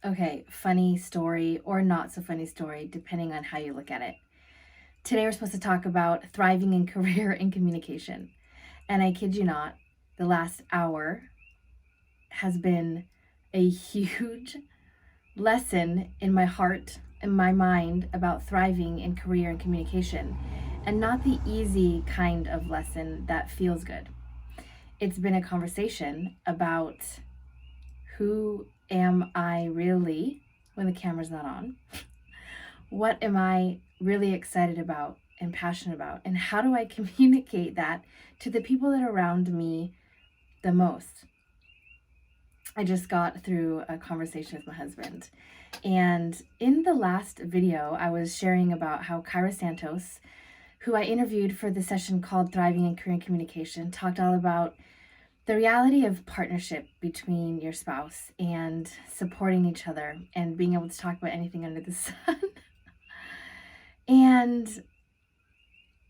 Okay, funny story or not so funny story, depending on how you look at it. Today we're supposed to talk about thriving in career and communication. And I kid you not, the last hour has been a huge lesson in my heart and my mind about thriving in career and communication. And not the easy kind of lesson that feels good. It's been a conversation about who am I really when the camera's not on? What am I really excited about and passionate about? And how do I communicate that to the people that are around me the most? I just got through a conversation with my husband. And in the last video, I was sharing about how Kyra Santos, who I interviewed for the session called Thriving in Career and Communication, talked all about the reality of partnership between your spouse and supporting each other and being able to talk about anything under the sun. And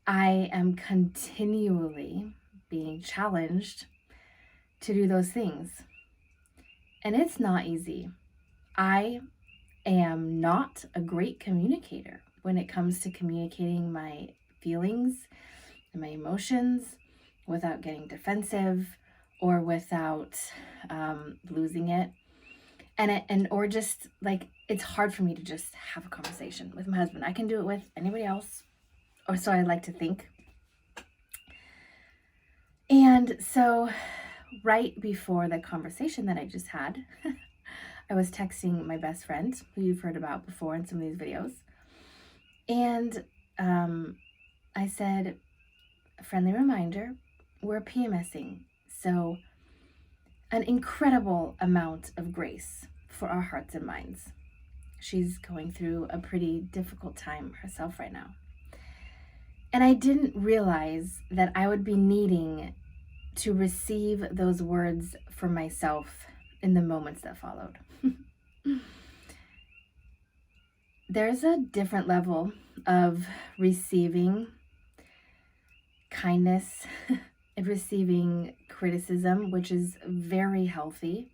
I am continually being challenged to do those things. And it's not easy. I am not a great communicator when it comes to communicating my feelings and my emotions without getting defensive or without losing it. Or just like, it's hard for me to just have a conversation with my husband. I can do it with anybody else, or so I like to think. And so right before the conversation that I just had, I was texting my best friend, who you've heard about before in some of these videos. And I said, a friendly reminder, we're PMSing. So an incredible amount of grace for our hearts and minds. She's going through a pretty difficult time herself right now. And I didn't realize that I would be needing to receive those words for myself in the moments that followed. There's a different level of receiving kindness and receiving criticism, which is very healthy,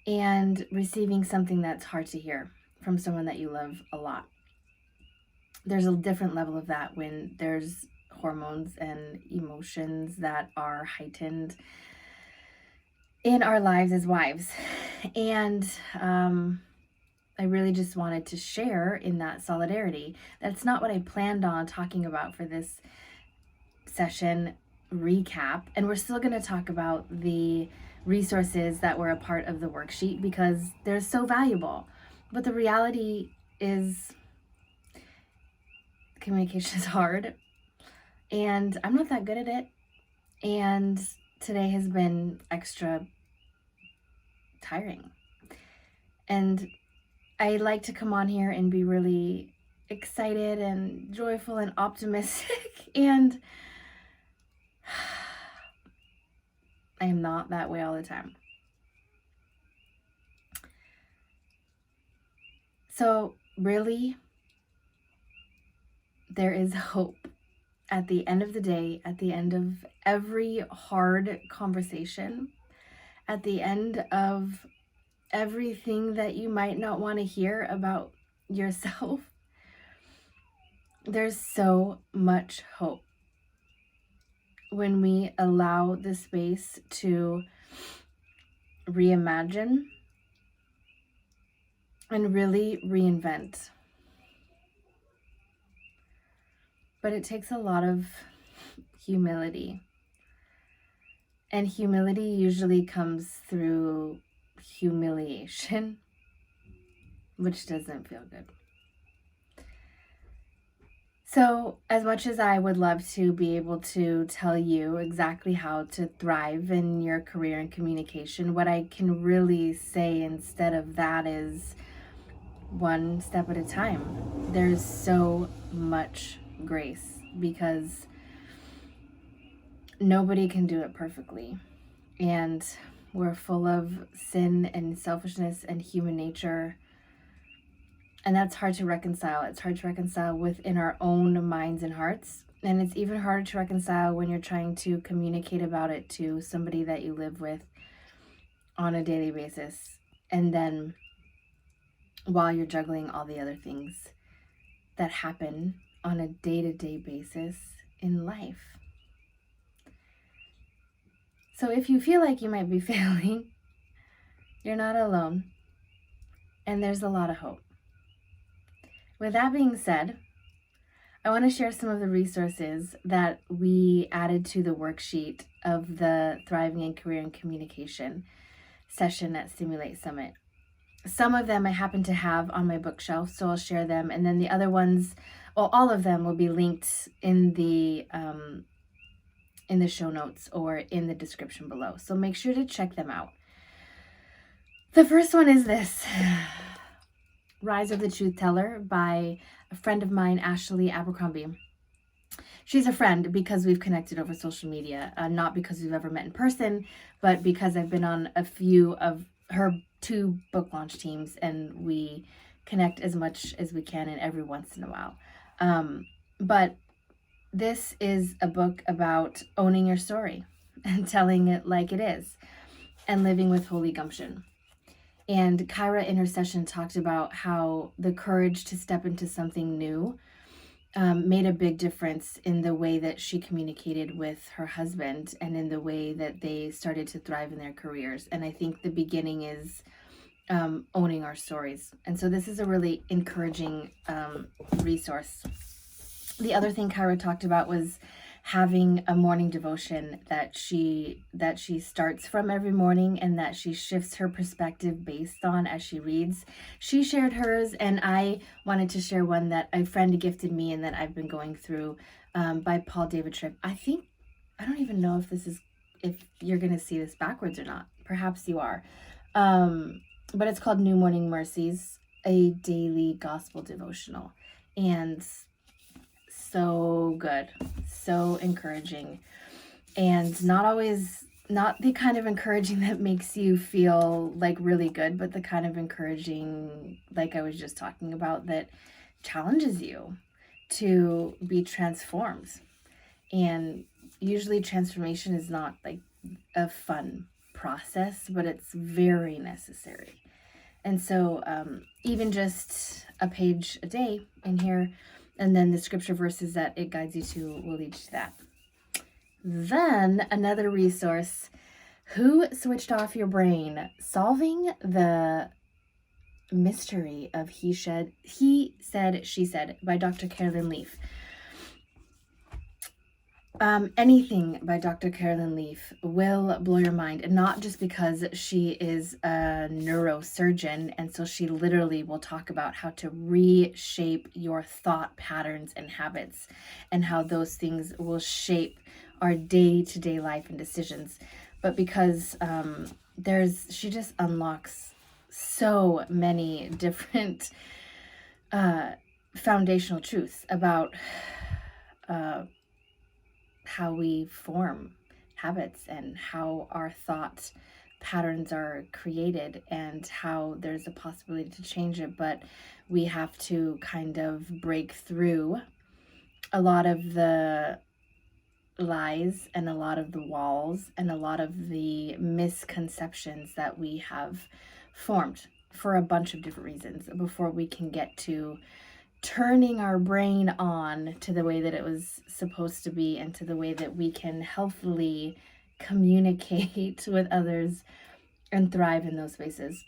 and receiving something that's hard to hear from someone that you love a lot. There's a different level of that when there's hormones and emotions that are heightened in our lives as wives. And I really just wanted to share in that solidarity. That's not what I planned on talking about for this session recap. And we're still going to talk about the resources that were a part of the worksheet because they're so valuable. But the reality is communication is hard, and I'm not that good at it. And today has been extra tiring. And I like to come on here and be really excited and joyful and optimistic. And I am not that way all the time. So really, there is hope at the end of the day, at the end of every hard conversation, at the end of everything that you might not want to hear about yourself. There's so much hope when we allow the space to reimagine and really reinvent. But it takes a lot of humility. And humility usually comes through humiliation, which doesn't feel good. So, as much as I would love to be able to tell you exactly how to thrive in your career and communication, what I can really say instead of that is one step at a time. There's so much grace because nobody can do it perfectly. And we're full of sin and selfishness and human nature. And that's hard to reconcile. It's hard to reconcile within our own minds and hearts. And it's even harder to reconcile when you're trying to communicate about it to somebody that you live with on a daily basis. And then while you're juggling all the other things that happen on a day-to-day basis in life. So if you feel like you might be failing, you're not alone, and there's a lot of hope. With that being said, I want to share some of the resources that we added to the worksheet of the Thriving in Career and Communication session at Stimulate Summit. Some of them I happen to have on my bookshelf, so I'll share them. And then the other ones, well, all of them will be linked in the show notes or in the description below. So make sure to check them out. The first one is this, Rise of the Truth Teller by a friend of mine, Ashley Abercrombie. She's a friend because we've connected over social media, not because we've ever met in person, but because I've been on a few of her 2 book launch teams, and we connect as much as we can and every once in a while. But this is a book about owning your story and telling it like it is and living with holy gumption. And Kyra in her session talked about how the courage to step into something new made a big difference in the way that she communicated with her husband and in the way that they started to thrive in their careers. And I think the beginning is owning our stories. And so this is a really encouraging resource. The other thing Kyra talked about was having a morning devotion that she starts from every morning and that she shifts her perspective based on as she reads. She shared hers, and I wanted to share one that a friend gifted me and that I've been going through by Paul David Tripp. I don't even know if you're going to see this backwards or not. Perhaps you are. But it's called New Morning Mercies, a daily gospel devotional. And so good, so encouraging, and not the kind of encouraging that makes you feel like really good, but the kind of encouraging, like I was just talking about, that challenges you to be transformed. And usually transformation is not like a fun process, but it's very necessary. And so even just a page a day in here, and then the scripture verses that it guides you to will lead you to that. Then another resource, Who Switched Off Your Brain? Solving the Mystery of He Said, She Said by Dr. Carolyn Leaf. Anything by Dr. Carolyn Leaf will blow your mind, and not just because she is a neurosurgeon, and so she literally will talk about how to reshape your thought patterns and habits and how those things will shape our day-to-day life and decisions, but because she just unlocks so many different foundational truths about how we form habits and how our thought patterns are created and how there's a possibility to change it, but we have to kind of break through a lot of the lies and a lot of the walls and a lot of the misconceptions that we have formed for a bunch of different reasons before we can get to turning our brain on to the way that it was supposed to be and to the way that we can healthily communicate with others and thrive in those spaces.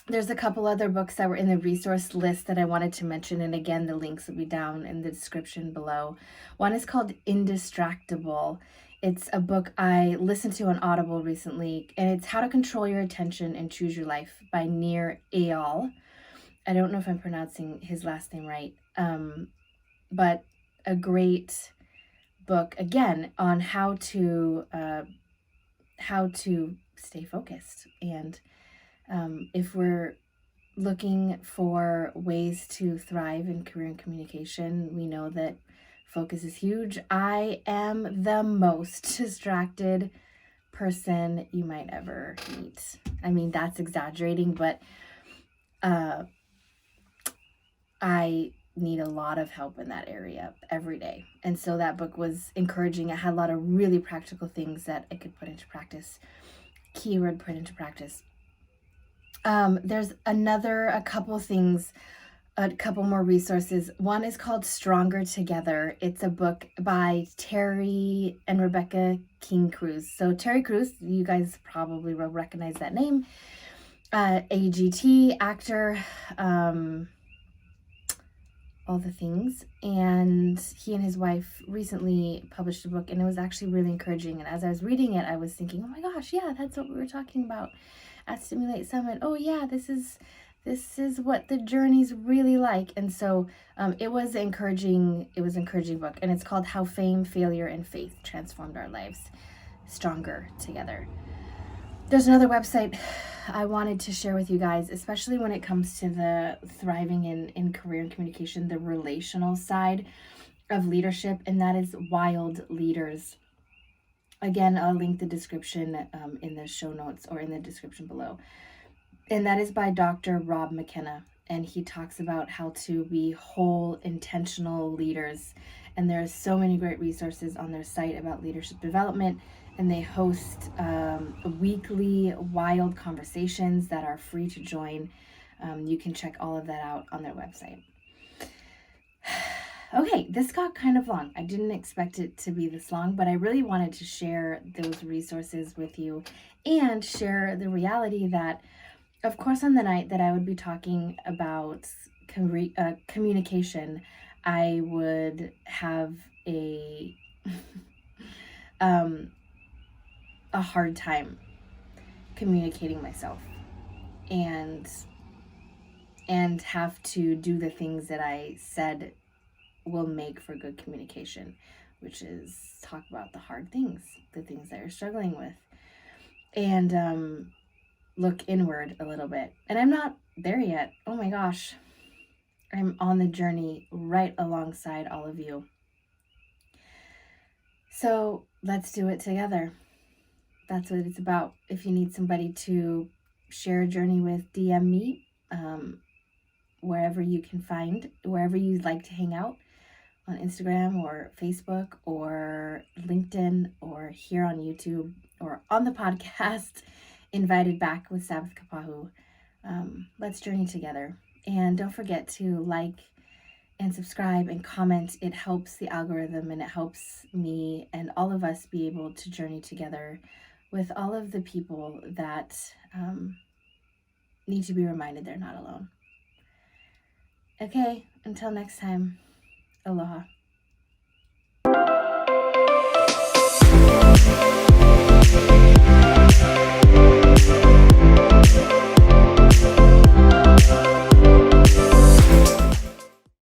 There's a couple other books that were in the resource list that I wanted to mention, and again, the links will be down in the description below. One is called Indistractable. It's a book I listened to on Audible recently, and it's How to Control Your Attention and Choose Your Life by Nir Eyal. I don't know if I'm pronouncing his last name right, but a great book, again, on how to stay focused. And if we're looking for ways to thrive in career and communication, we know that focus is huge. I am the most distracted person you might ever meet. I mean, that's exaggerating, but I need a lot of help in that area every day. And so that book was encouraging. It had a lot of really practical things that I could put into practice, keyword put into practice. There's a couple more resources. One is called Stronger Together. It's a book by Terry and Rebecca King Cruz. So Terry Cruz, you guys probably will recognize that name. AGT actor, all the things. And he and his wife recently published a book, and it was actually really encouraging. And as I was reading it, I was thinking, oh my gosh, yeah, that's what we were talking about at Stimulate Summit. Oh yeah, this is what the journey's really like. And so it was an encouraging book, and it's called How Fame, Failure, and Faith Transformed Our Lives Stronger Together. There's another website I wanted to share with you guys, especially when it comes to the thriving in career and communication, the relational side of leadership, and that is Wild Leaders. Again, I'll link the description in the show notes or in the description below. And that is by Dr. Rob McKenna. And he talks about how to be whole, intentional leaders. And there's so many great resources on their site about leadership development. And they host weekly wild conversations that are free to join. You can check all of that out on their website. Okay, this got kind of long. I didn't expect it to be this long, but I really wanted to share those resources with you and share the reality that, of course, on the night that I would be talking about communication, I would have a a hard time communicating myself and have to do the things that I said will make for good communication, which is talk about the hard things, the things that you're struggling with, and look inward a little bit. And I'm not there yet. Oh my gosh. I'm on the journey right alongside all of you. So let's do it together. That's what it's about. If you need somebody to share a journey with, DM me wherever you can find, wherever you'd like to hang out, on Instagram or Facebook or LinkedIn or here on YouTube or on the podcast, Invited Back with Sabbath Kapahu. Let's journey together. And don't forget to like and subscribe and comment. It helps the algorithm, and it helps me and all of us be able to journey together with all of the people that need to be reminded they're not alone. Okay, until next time, aloha.